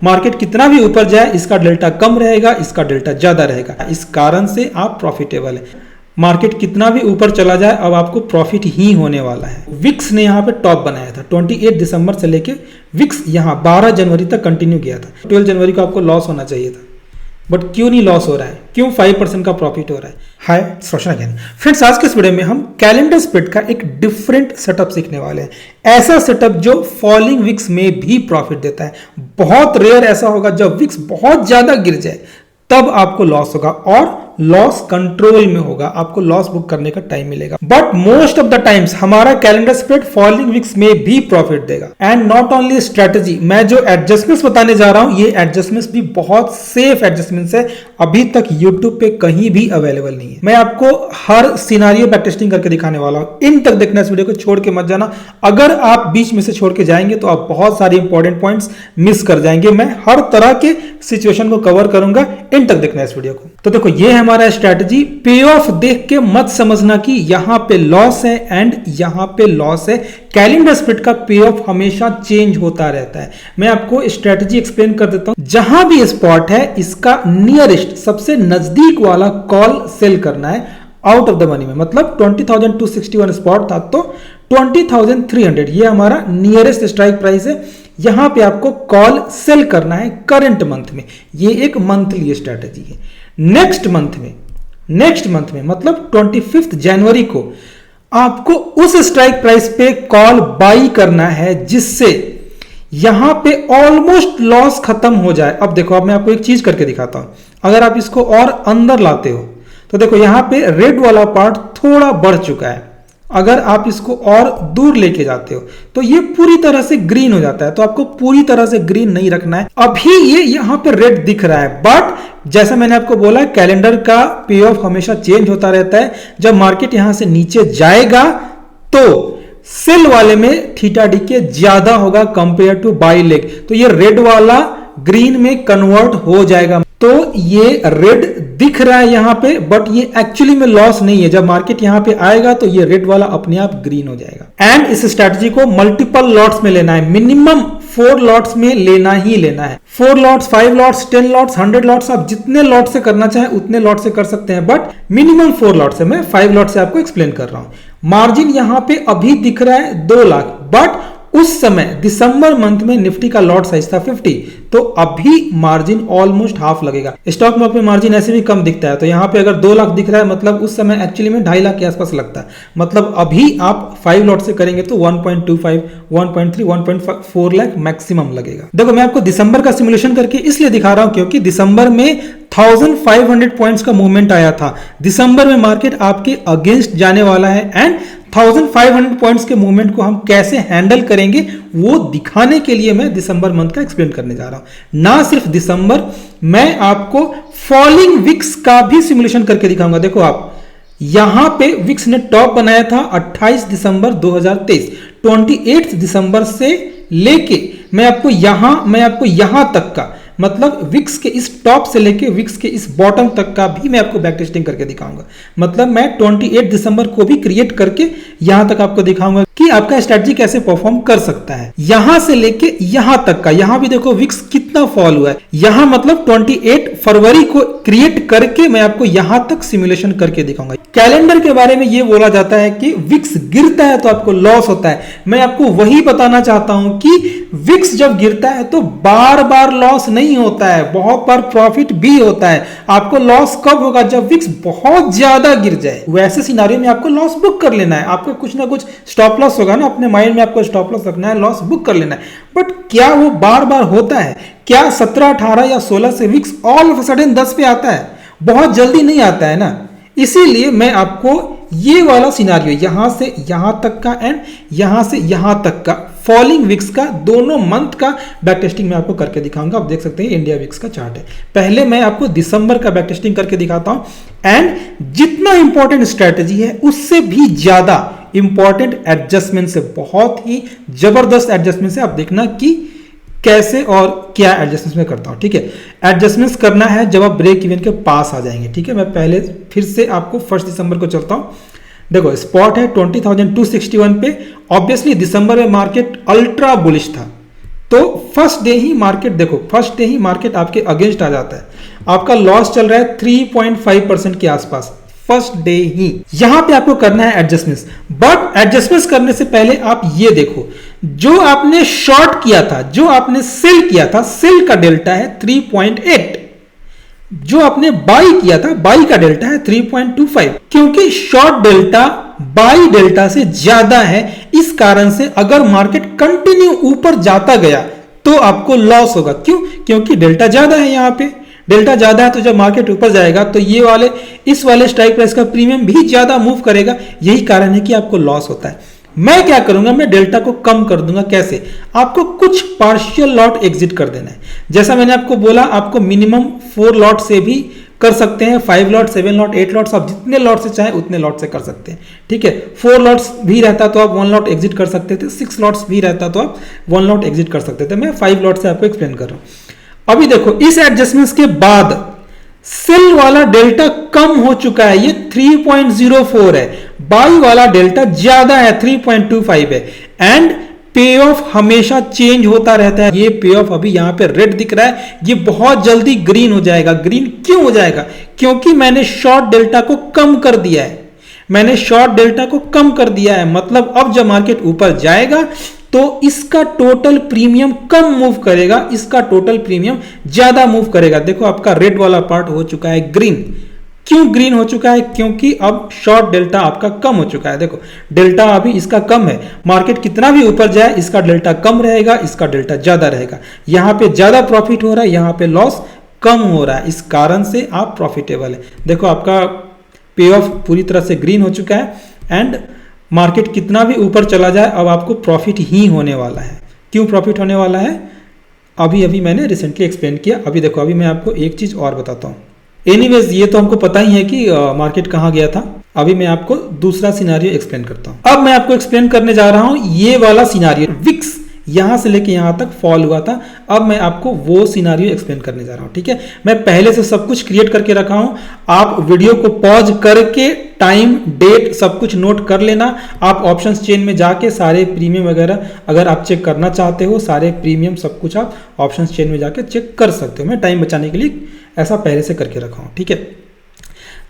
Market कितना भी ऊपर जाए इसका डेल्टा कम रहेगा, इसका डेल्टा ज्यादा रहेगा। इस कारण से आप प्रॉफिटेबल है। मार्केट कितना भी ऊपर चला जाए अब आपको प्रॉफिट ही होने वाला है। विक्स ने यहाँ पे टॉप बनाया था 28 दिसंबर से लेके विक्स यहाँ 12 जनवरी तक कंटिन्यू किया था। 12 जनवरी को आपको लॉस होना चाहिए था, बट क्यों नहीं लॉस हो रहा है? क्यों 5% का प्रॉफिट हो रहा है? हाय रोशन अगेन फ्रेंड्स, आज के इस वीडियो में हम कैलेंडर स्प्रेड का एक डिफरेंट सेटअप सीखने वाले हैं। ऐसा सेटअप जो फॉलिंग विक्स में भी प्रॉफिट देता है। बहुत रेयर ऐसा होगा जब विक्स बहुत ज्यादा गिर जाए तब आपको लॉस होगा और लॉस कंट्रोल में होगा, आपको लॉस बुक करने का टाइम मिलेगा। But most of the times हमारा कैलेंडर स्प्रेड फॉलिंग विक्स में भी प्रॉफिट देगा। एंड नॉट ओनली स्ट्रेटजी, मैं जो एडजस्टमेंट्स बताने जा रहा हूं ये एडजस्टमेंट्स भी बहुत सेफ एडजस्टमेंट्स है, अभी तक यूट्यूब पे कहीं भी अवेलेबल नहीं है। मैं आपको हर सिनारियो बैक टेस्टिंग करके दिखाने वाला हूं। इन तक देखना, इस वीडियो को छोड़ के मत जाना। अगर आप बीच में से छोड़ के जाएंगे तो आप बहुत सारे इंपॉर्टेंट पॉइंट्स मिस कर जाएंगे। मैं हर तरह के सिचुएशन को कवर करूंगा, इन तक देखना इस वीडियो को। तो देखो ये हमारा स्ट्रैटेजी। पे ऑफ देख के मत समझना कि यहां पे लॉस है एंड यहां पे लॉस है। कैलेंडर स्प्रेड का पे ऑफ हमेशा चेंज होता रहता है। मैं आपको स्ट्रैटेजी एक्सप्लेन कर देता हूं। जहां भी स्पॉट है इसका नियरेस्ट सबसे नजदीक वाला कॉल सेल करना है आउट ऑफ द मनी में। मतलब 20,261 स्पॉट था तो 20,300 ये हमारा नियरेस्ट स्ट्राइक प्राइस है। यहां पे आपको कॉल सेल करना है करंट मंथ में। ये एक मंथली स्ट्रैटेजी है। नेक्स्ट मंथ में मतलब 25 जनवरी को आपको उस स्ट्राइक प्राइस पे कॉल बाई करना है जिससे यहां पे ऑलमोस्ट लॉस खत्म हो जाए। अब देखो, अब मैं आपको एक चीज करके दिखाता हूं। अगर आप इसको और अंदर लाते हो तो देखो यहां पे रेड वाला पार्ट थोड़ा बढ़ चुका है। अगर आप इसको और दूर लेके जाते हो तो ये पूरी तरह से ग्रीन हो जाता है। तो आपको पूरी तरह से ग्रीन नहीं रखना है। अभी ये यहां पे रेड दिख रहा है, बट जैसा मैंने आपको बोला कैलेंडर का पे ऑफ हमेशा चेंज होता रहता है। जब मार्केट यहां से नीचे जाएगा तो सेल वाले में थीटा डी के ज्यादा होगा कंपेयर टू बाई लेग, तो ये रेड वाला ग्रीन में कन्वर्ट हो जाएगा। तो ये रेड दिख रहा है यहां पे, बट ये एक्चुअली में लॉस नहीं है। जब मार्केट यहां पे आएगा तो ये रेड वाला अपने आप ग्रीन हो जाएगा। एंड इस स्ट्रैटेजी को मल्टीपल लॉट्स में लेना है। मिनिमम 4 लॉट्स में लेना ही लेना है। 4 लॉट्स, 5 लॉट्स, 10 लॉट्स, 100 लॉट्स, आप जितने लॉट से करना चाहें उतने लॉट से कर सकते हैं, बट मिनिमम 4 लॉट से। मैं 5 लॉट से आपको एक्सप्लेन कर रहा हूं। मार्जिन यहां पे अभी दिख रहा है 2 लाख, बट उस समय दिसंबर मंथ में निफ्टी का लॉट साइज था 50, तो अभी मार्जिन ऑलमोस्ट हाफ लगेगा। स्टॉक मार्केट में मार्जिन ऐसे भी कम दिखता है, तो यहां पे अगर 2 लाख दिख रहा है मतलब उस समय एक्चुअली में 2.5 लाख के आसपास लगता है। मतलब अभी आप 5 लॉट से करेंगे तो 1.25, 1.3, 1.4 लाख मैक्सिमम लगेगा। देखो मैं आपको दिसंबर का सिमुलेशन करके इसलिए दिखा रहा हूं क्योंकि दिसंबर में 1500 पॉइंट्स का मूवमेंट आया था। दिसंबर में मार्केट आपके अगेंस्ट जाने वाला है एंड 1500 पॉइंट्स के मूवमेंट को हम कैसे हैंडल करेंगे वो दिखाने के लिए मैं दिसंबर मंथ का एक्सप्लेन करने जा रहा हूं। ना सिर्फ दिसंबर, मैं आपको फॉलिंग विक्स का भी सिमुलेशन करके दिखाऊंगा। देखो आप यहां पे विक्स ने टॉप बनाया था 28 दिसंबर 2023। 28 दिसंबर से लेके मैं आपको यहां तक का मतलब विक्स के इस टॉप से लेके विक्स के इस बॉटम तक का भी मैं आपको बैक टेस्टिंग करके दिखाऊंगा। मतलब मैं 28 दिसंबर को भी क्रिएट करके यहां तक आपको दिखाऊंगा कि आपका स्ट्रेटजी कैसे परफॉर्म कर सकता है। यहां से लेके यहां तक का, यहां भी देखो विक्स कितना फॉल हुआ है। यहां मतलब 28 फरवरी को क्रिएट करके मैं आपको यहां तक सिमुलेशन करके दिखाऊंगा। कैलेंडर के बारे में यह बोला जाता है कि विक्स गिरता है तो आपको लॉस होता है। मैं आपको वही बताना चाहता हूं कि विक्स जब गिरता है तो बार बार लॉस नहीं होता है, बहुत बार प्रॉफिट भी होता है। आपको लॉस कब होगा? जब विक्स बहुत ज्यादा गिर जाए। वैसे सिनारियो में आपको लॉस बुक कर लेना है। आपको कुछ ना कुछ स्टॉप लॉस होगा ना, अपने माइंड में आपको स्टॉप लॉस रखना है, लॉस बुक कर लेना है। बट क्या वो बार बार होता है? क्या 17, 18 या 16 से VIX all of a sudden 10 पे आता है? बहुत जल्दी नहीं आता है ना। इसीलिए मैं आपको ये वाला सिनारियो यहां से यहां तक का एंड यहां से यहां तक का फॉलिंग विक्स का दोनों मंथ का बैक टेस्टिंग मैं आपको करके दिखाऊंगा। आप देख सकते हैं इंडिया विक्स का चार्ट है। पहले मैं आपको दिसंबर का बैक टेस्टिंग करके दिखाता हूं एंड जितना इंपॉर्टेंट स्ट्रेटेजी है उससे भी ज्यादा इंपॉर्टेंट एडजस्टमेंट से, बहुत ही जबरदस्त एडजस्टमेंट से आप देखना कि कैसे और क्या एडजस्टमेंट में करता हूं। ठीक है, एडजस्टमेंट्स करना है जब आप ब्रेक इवन के पास आ जाएंगे। ठीक है, मैं पहले फिर से आपको 1 दिसंबर को चलता हूं। देखो स्पॉट है 20,261 पे। ऑब्वियसली दिसंबर में मार्केट अल्ट्रा बुलिश था, तो फर्स्ट डे ही मार्केट, देखो फर्स्ट डे ही मार्केट आपके अगेंस्ट आ जाता है, आपका लॉस चल रहा है 3.5% के आसपास फर्स्ट डे ही। यहां पे आपको करना है एडजस्टमेंट्स, बट एडजस्टमेंट्स करने से पहले आप ये देखो, जो आपने शॉर्ट किया था, जो आपने सेल किया था, सेल का डेल्टा है 3.8, जो आपने बाई किया था, बाई का डेल्टा है 3.25, क्योंकि शॉर्ट डेल्टा बाई डेल्टा से ज्यादा है। इस कारण से अगर मार्केट कंटिन्यू ऊपर जाता गया तो आपको लॉस होगा। क्यों? क्योंकि डेल्टा ज्यादा है, यहां पे डेल्टा ज्यादा है, तो जब मार्केट ऊपर जाएगा तो ये वाले, इस वाले स्ट्राइक प्राइस का प्रीमियम भी ज्यादा मूव करेगा। यही कारण है कि आपको लॉस होता है। मैं क्या करूंगा, मैं डेल्टा को कम कर दूंगा। कैसे? आपको कुछ पार्शियल लॉट एग्जिट कर देना है। जैसा मैंने आपको बोला, आपको मिनिमम 4 लॉट से भी कर सकते हैं, 5 लॉट, 7 लॉट, 8 लॉट्स, आप जितने लॉट से चाहे उतने लॉट से कर सकते हैं। ठीक है, 4 लॉट्स भी रहता तो आप 1 लॉट एग्जिट कर सकते थे, 6 लॉट्स भी रहता तो आप 1 लॉट एग्जिट कर सकते थे। मैं 5 लॉट से आपको एक्सप्लेन कर रहा हूं। अभी देखो, इस एडजस्टमेंट्स के बाद सेल वाला डेल्टा कम हो चुका है, ये 3.04 है, बाई वाला डेल्टा ज्यादा है, 3.25 है, एंड पे ऑफ हमेशा चेंज होता रहता है। ये पे ऑफ अभी यहां पे रेड दिख रहा है, ये बहुत जल्दी ग्रीन हो जाएगा। ग्रीन क्यों हो जाएगा? क्योंकि मैंने शॉर्ट डेल्टा को कम कर दिया है, मैंने शॉर्ट डेल्टा को कम कर दिया है। मतलब अब जब मार्केट ऊपर जाएगा तो इसका टोटल प्रीमियम कम मूव करेगा, इसका टोटल प्रीमियम ज्यादा मूव करेगा। देखो, आपका रेड वाला पार्ट हो चुका है ग्रीन। क्यों ग्रीन हो चुका है? क्योंकि अब शॉर्ट डेल्टा आपका कम हो चुका है। देखो, डेल्टा अभी इसका कम है, मार्केट कितना भी ऊपर जाए इसका डेल्टा कम रहेगा, इसका डेल्टा ज्यादा रहेगा। यहां पे ज्यादा प्रॉफिट हो रहा है, यहां पे लॉस कम हो रहा है। इस कारण से आप प्रॉफिटेबल है। देखो, आपका पे ऑफ पूरी तरह से ग्रीन हो चुका है, एंड मार्केट कितना भी ऊपर चला जाए अब आपको प्रॉफिट ही होने वाला है। क्यों प्रॉफिट होने वाला है? अभी मैंने रिसेंटली एक्सप्लेन किया। अभी देखो, अभी मैं आपको एक चीज और बताता हूँ। एनीवेज, ये तो हमको पता ही है कि मार्केट कहाँ गया था। अभी मैं आपको दूसरा सिनारियो एक्सप्लेन करता हूँ। अब मैं आपको एक्सप्लेन करने जा रहा हूँ ये वाला सिनारियो, विक्स यहां से लेके यहां तक फॉल हुआ था। अब मैं आपको वो सिनारियो एक्सप्लेन करने जा रहा हूं। ठीक है, मैं पहले से सब कुछ क्रिएट करके रखा हूं, आप वीडियो को पॉज करके टाइम, डेट सब कुछ नोट कर लेना। आप ऑप्शंस चेन में जाके सारे प्रीमियम वगैरह अगर आप चेक करना चाहते हो, सारे प्रीमियम सब कुछ आप ऑप्शंस चेन में जाके चेक कर सकते हो। मैं टाइम बचाने के लिए ऐसा पहले से करके रखा हूं। ठीक है,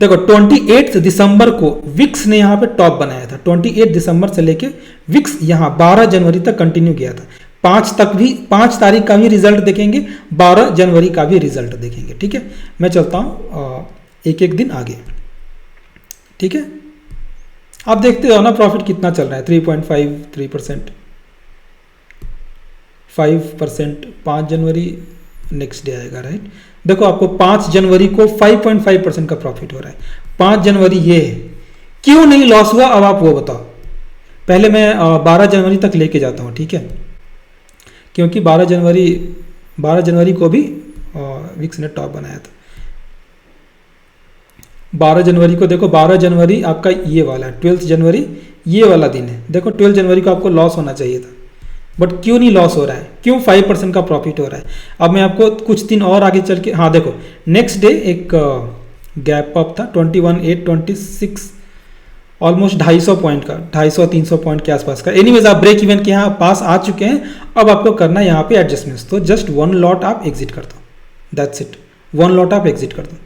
देखो 28 दिसंबर को विक्स ने यहाँ पे टॉप बनाया था। 28 दिसंबर से लेके विक्स यहाँ 12 जनवरी तक कंटिन्यू किया था। 5 तारीख का भी रिजल्ट देखेंगे, 12 जनवरी का भी रिजल्ट देखेंगे। ठीक है, मैं चलता हूँ एक एक दिन आगे। ठीक है, आप देखते हो ना प्रॉफिट कितना चल रहा है, 3.53%, 5%, 5 जनवरी नेक्स्ट डे आएगा, राइट। देखो, आपको 5 जनवरी को 5.5% का प्रॉफिट हो रहा है। 5 जनवरी ये है, क्यों नहीं लॉस हुआ अब आप वो बताओ। पहले मैं 12 जनवरी तक लेके जाता हूँ। ठीक है, क्योंकि 12 जनवरी को भी विक्स ने टॉप बनाया था। 12 जनवरी को देखो, 12 जनवरी आपका ये वाला है, 12 जनवरी ये वाला दिन है। देखो 12 जनवरी को आपको लॉस होना चाहिए था, बट क्यों नहीं लॉस हो रहा है? क्यों 5% का प्रॉफिट हो रहा है? अब मैं आपको कुछ दिन और आगे चल के, हाँ देखो, नेक्स्ट डे एक गैप अप था 21,826, ऑलमोस्ट 250 पॉइंट का, 250-300 पॉइंट के आसपास का। एनीवेज, आप ब्रेक इवन के यहाँ पास आ चुके हैं। अब आपको करना है यहाँ पे एडजस्टमेंट्स। तो जस्ट 1 लॉट आप एग्जिट कर दो, दैट्स इट। 1 लॉट आप एग्जिट कर दो।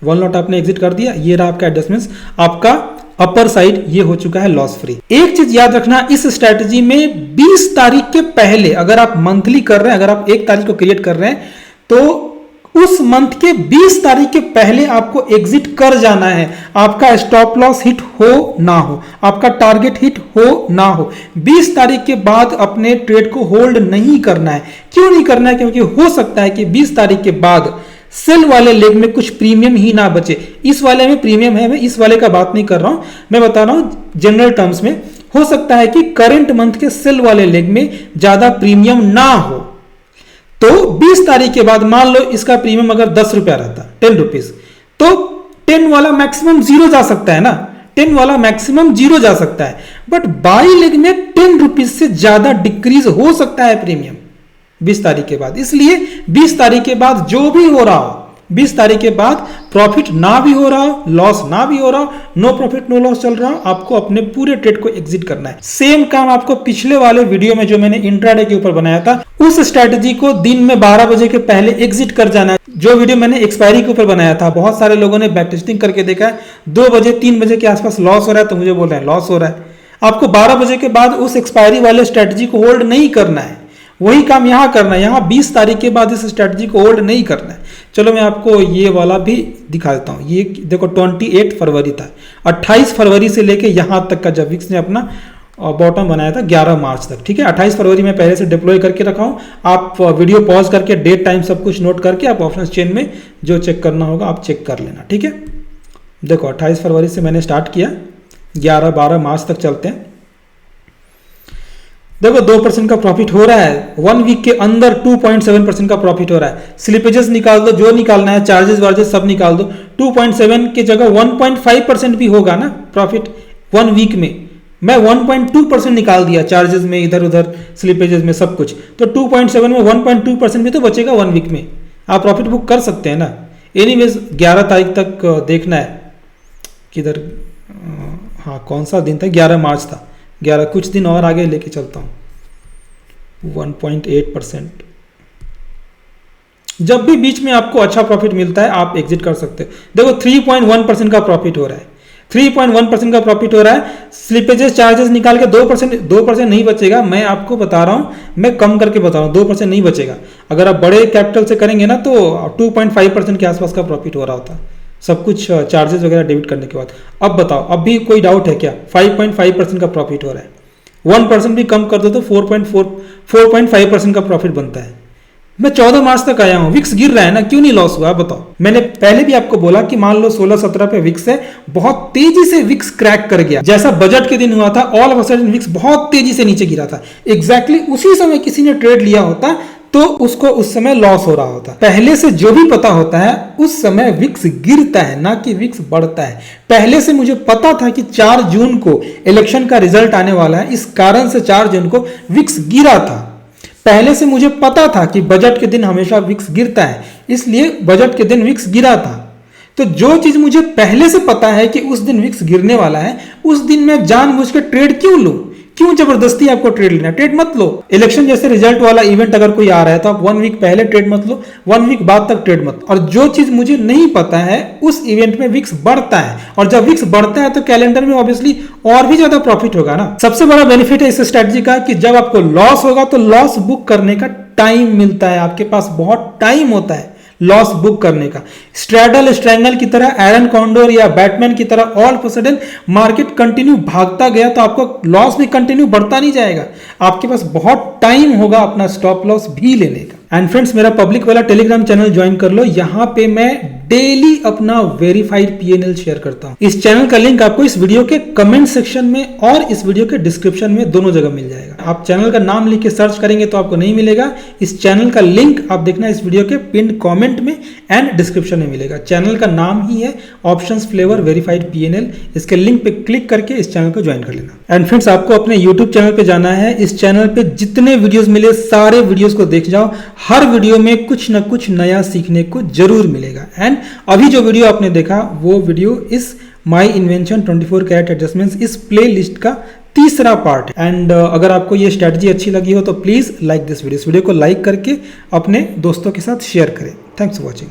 1 लॉट आपने एग्जिट कर दिया, ये रहा आपका एडजस्टमेंट्स। आपका अपर साइड ये हो चुका है लॉस फ्री। एक चीज याद रखना, इस स्ट्रेटजी में 20 तारीख के पहले, अगर आप मंथली कर रहे हैं, अगर आप 1 तारीख को क्रिएट कर रहे हैं, तो उस मंथ के 20 तारीख के पहले आपको एग्जिट कर जाना है। आपका स्टॉप लॉस हिट हो ना हो, आपका टारगेट हिट हो ना हो, 20 तारीख के बाद अपने ट्रेड को होल्ड नहीं करना है। क्यों नहीं करना है? क्योंकि हो सकता है कि 20 तारीख के बाद सेल वाले लेग में कुछ प्रीमियम ही ना बचे। इस वाले में प्रीमियम है, मैं इस वाले का बात नहीं कर रहा हूं, मैं बता रहा हूं जनरल टर्म्स में। हो सकता है कि करंट मंथ के सेल वाले लेग में ज्यादा प्रीमियम ना हो, तो 20 तारीख के बाद मान लो इसका प्रीमियम अगर 10 रुपया रहता, 10 रुपीज, तो 10 वाला मैक्सिमम 0 जा सकता है ना, 10 वाला मैक्सिमम 0 जा सकता है। बट बाई लेग में 10 रुपीज से ज्यादा डिक्रीज हो सकता है प्रीमियम 20 तारीख के बाद। इसलिए 20 तारीख के बाद जो भी हो रहा हो 20 तारीख के बाद प्रॉफिट ना भी हो रहा हो, लॉस ना भी हो रहा हो, नो प्रॉफिट नो लॉस चल रहा हो, आपको अपने पूरे ट्रेड को एग्जिट करना है। सेम काम आपको पिछले वाले वीडियो में जो मैंने इंट्राडे के ऊपर बनाया था, उस स्ट्रेटजी को दिन में 12 बजे के पहले एग्जिट कर जाना है। जो वीडियो मैंने एक्सपायरी के ऊपर बनाया था, बहुत सारे लोगों ने बैक टेस्टिंग करके देखा है, 2 बजे 3 बजे के आसपास लॉस हो रहा है, तो मुझे बोल रहे हैं लॉस हो रहा है। आपको 12 बजे के बाद उस एक्सपायरी वाले स्ट्रेटजी को होल्ड नहीं करना है, वही काम यहां करना है। यहां 20 तारीख के बाद इस स्ट्रेटजी को होल्ड नहीं करना है। चलो मैं आपको ये वाला भी दिखा देता हूं। ये देखो 28 फरवरी था, 28 फरवरी से लेके यहां तक का जब विक्स ने अपना बॉटम बनाया था 11 मार्च तक, ठीक है। 28 फरवरी में पहले से डिप्लॉय करके रखा हूं। आप वीडियो पॉज करके डेट टाइम सब कुछ नोट करके आप ऑप्शन चेन में जो चेक करना होगा आप चेक कर लेना, ठीक है। देखो 28 फरवरी से मैंने स्टार्ट किया, 11-12 मार्च तक चलते हैं। देखो 2% का प्रॉफिट हो रहा है, 1 वीक के अंदर 2.7% का प्रॉफिट हो रहा है। स्लिपेजेस निकाल दो, जो निकालना है, चार्जेस वार्जेस सब निकाल दो, 2.7 की जगह 1.5% भी होगा ना प्रॉफिट 1 वीक में। मैं 1.2% निकाल दिया चार्जेस में, इधर उधर स्लिपेजेस में सब कुछ, तो 2.7 में 1.2% भी तो बचेगा 1 वीक में। आप प्रॉफिट बुक कर सकते हैं ना। एनीवेज 11 तारीख तक देखना है किधर, हाँ कौन सा दिन था, 11 मार्च था, 11 कुछ दिन और आगे लेके चलता हूँ। 1.8%। जब भी बीच में आपको अच्छा प्रॉफिट मिलता है आप एग्जिट कर सकते हैं। देखो 3.1% का प्रॉफिट हो रहा है, 3.1% का प्रॉफिट हो रहा है। स्लिपेजेस चार्जेस निकाल के 2% नहीं बचेगा। मैं आपको बता रहा हूँ, मैं कम करके बता रहा हूँ, 2% नहीं बचेगा। अगर आप बड़े कैपिटल से करेंगे ना तो 2.5% के आसपास का प्रॉफिट हो रहा होता, सब कुछ चार्जेस वगैरह डेबिट करने के बाद। अब बताओ, अब भी कोई डाउट है क्या? 5.5% का प्रॉफिट हो रहा है, 1% भी कम कर दो तो 4.5% का प्रॉफिट बनता है। मैं 14 मार्च तक आया हूं, विक्स गिर रहा है ना, क्यों नहीं लॉस हुआ बताओ? मैंने पहले भी आपको बोला कि मान लो 16-17 पे विक्स है, बहुत तेजी से विक्स क्रैक कर गया, जैसा बजट के दिन हुआ था। All of a sudden VIX बहुत तेजी से नीचे गिरा था। एग्जैक्टली उसी समय किसी ने ट्रेड लिया होता तो उसको उस समय लॉस हो रहा होता। पहले से जो भी पता होता है उस समय विक्स गिरता है, ना कि विक्स बढ़ता है। पहले से मुझे पता था कि 4 जून को इलेक्शन का रिजल्ट आने वाला है, इस कारण से 4 जून को विक्स गिरा था। पहले से मुझे पता था कि बजट के दिन हमेशा विक्स गिरता है, इसलिए बजट के दिन विक्स गिरा था। तो जो चीज मुझे पहले से पता है कि उस दिन विक्स गिरने वाला है, उस दिन मैं जानबूझ के ट्रेड क्यों लूं? क्यों जबरदस्ती आपको ट्रेड लेना? ट्रेड मत लो। इलेक्शन जैसे रिजल्ट वाला इवेंट अगर कोई आ रहा है तो आप 1 वीक पहले ट्रेड मत लो, 1 वीक बाद तक ट्रेड मत। और जो चीज मुझे नहीं पता है उस इवेंट में विक्स बढ़ता है, और जब विक्स बढ़ता है तो कैलेंडर में ऑब्वियसली और भी ज्यादा प्रॉफिट होगा ना। सबसे बड़ा बेनिफिट है इस स्ट्रेटजी का कि जब आपको लॉस होगा तो लॉस बुक करने का टाइम मिलता है, आपके पास बहुत टाइम होता है लॉस बुक करने का। स्ट्रैडल स्ट्रैंगल की तरह, एरन कॉन्डोर या बैटमैन की तरह all of a sudden market continue भागता गया तो आपको लॉस भी कंटिन्यू बढ़ता नहीं जाएगा। आपके पास बहुत टाइम होगा अपना स्टॉप लॉस भी लेने का। एंड फ्रेंड्स, मेरा पब्लिक वाला टेलीग्राम चैनल ज्वाइन कर लो, यहां पे मैं डेली अपना वेरीफाइड पीएनएल शेयर करता हूं। इस चैनल का लिंक आपको इस वीडियो के कमेंट सेक्शन में और इस वीडियो के डिस्क्रिप्शन में दोनों जगह मिल जाएगा। आप चैनल का नाम लिख के सर्च करेंगे तो आपको नहीं मिलेगा। इस चैनल का लिंक आप देखना इस वीडियो के पिन कमेंट में एंड डिस्क्रिप्शन में मिलेगा। चैनल का नाम ही है ऑप्शंस फ्लेवर वेरीफाइड पीएनएल। इसके लिंक पे क्लिक करके इस चैनल को ज्वाइन कर लेना। एंड फ्रेंड्स, आपको अपने यूट्यूब चैनल पे जाना है। इस चैनल पे जितने वीडियोस मिले सारे वीडियोस को देख जाओ। हर वीडियो में कुछ ना कुछ नया सीखने को जरूर मिलेगा। एंड अभी जो वीडियो आपने देखा वो वीडियो इस माई इन्वेंशन 24 कैरेट एडजस्टमेंट्स इस प्ले लिस्ट का तीसरा पार्ट है। एंड अगर आपको ये स्ट्रेटजी अच्छी लगी हो तो प्लीज लाइक दिस वीडियो। इस वीडियो को लाइक करके अपने दोस्तों के साथ शेयर करें। Thanks for watching.